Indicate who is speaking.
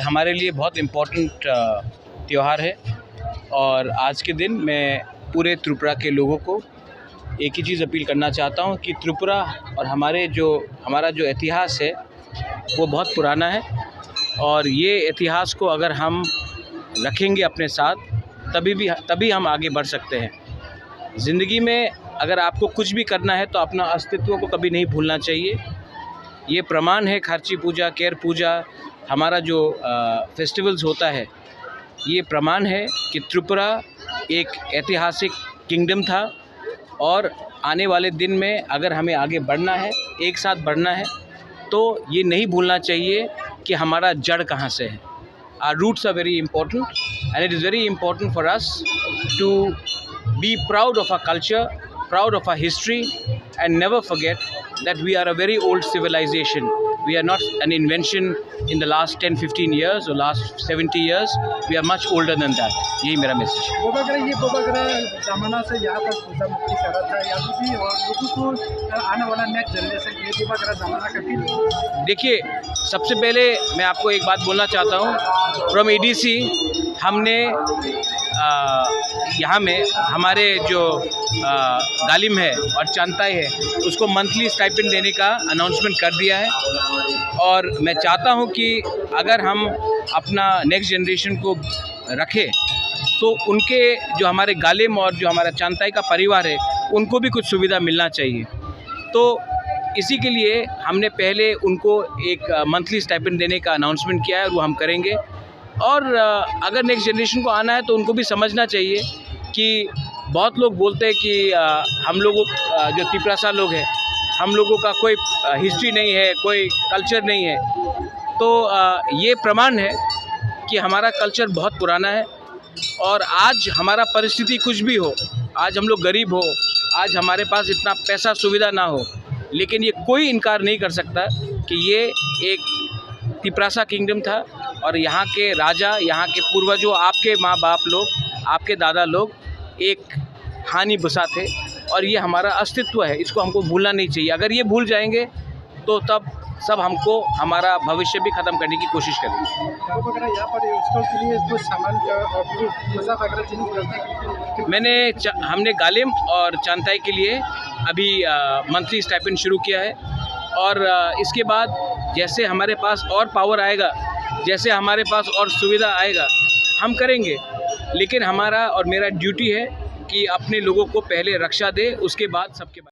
Speaker 1: हमारे लिए बहुत इम्पोर्टेंट त्यौहार है और आज के दिन मैं पूरे त्रिपुरा के लोगों को एक ही चीज़ अपील करना चाहता हूँ कि त्रिपुरा और हमारा जो इतिहास है वो बहुत पुराना है और ये इतिहास को अगर हम रखेंगे अपने साथ तभी हम आगे बढ़ सकते हैं। ज़िंदगी में अगर आपको कुछ भी करना है तो अपना अस्तित्व को कभी नहीं भूलना चाहिए। ये प्रमाण है, खार्ची पूजा, केर पूजा, हमारा जो फेस्टिवल्स होता है, ये प्रमाण है कि त्रिपुरा एक ऐतिहासिक किंगडम था और आने वाले दिन में अगर हमें आगे बढ़ना है, एक साथ बढ़ना है, तो ये नहीं भूलना चाहिए कि हमारा जड़ कहाँ से है। Our roots are very important and it is very important for us to be proud of our culture, proud of our history and never forget that we are a very old civilization. We are not an invention in the last 10-15 years or last 70 years. We are much older than that. यही मेरा message है।
Speaker 2: बोबागरा ज़माना से यहाँ पर पूजा मुक्ति कर रहा था या भी और लोगों को आने वाला नेक्स्ट जनरेशन ये बोबागरा ज़माना का फील।
Speaker 1: देखिए, सबसे पहले मैं आपको एक बात बोलना चाहता हूँ। फ्रॉम एडीसी हमने यहाँ में हमारे जो गालिम है और चांताई है उसको मंथली स्टाइपेंड देने का अनाउंसमेंट कर दिया है और मैं चाहता हूँ कि अगर हम अपना नेक्स्ट जनरेशन को रखें तो उनके जो हमारे गालिम और जो हमारा चांताई का परिवार है उनको भी कुछ सुविधा मिलना चाहिए। तो इसी के लिए हमने पहले उनको एक मंथली स्टाइपेंड देने का अनाउंसमेंट किया है और वो हम करेंगे। और अगर नेक्स्ट जनरेशन को आना है तो उनको भी समझना चाहिए कि बहुत लोग बोलते हैं कि हम लोगों जो तिपरासा लोग हैं हम लोगों का कोई हिस्ट्री नहीं है, कोई कल्चर नहीं है। तो ये प्रमाण है कि हमारा कल्चर बहुत पुराना है और आज हमारा परिस्थिति कुछ भी हो, आज हम लोग गरीब हो, आज हमारे पास इतना पैसा सुविधा ना हो, लेकिन ये कोई इनकार नहीं कर सकता कि ये एक तिपरासा किंगडम था और यहाँ के राजा, यहाँ के पूर्वजों, आपके माँ बाप लोग, आपके दादा लोग एक हानि बसा थे और ये हमारा अस्तित्व है, इसको हमको भूलना नहीं चाहिए। अगर ये भूल जाएंगे तो तब सब हमको हमारा भविष्य भी ख़त्म करने की कोशिश करेंगे।
Speaker 2: यहाँ पर उसके लिए कुछ सामान का
Speaker 1: हमने गालिम और चांताई के लिए अभी मंथली स्टाइपेंड शुरू किया है और इसके बाद जैसे हमारे पास और पावर आएगा, जैसे हमारे पास और सुविधा आएगा, हम करेंगे। लेकिन हमारा और मेरा ड्यूटी है कि अपने लोगों को पहले रक्षा दे, उसके बाद सबके बाद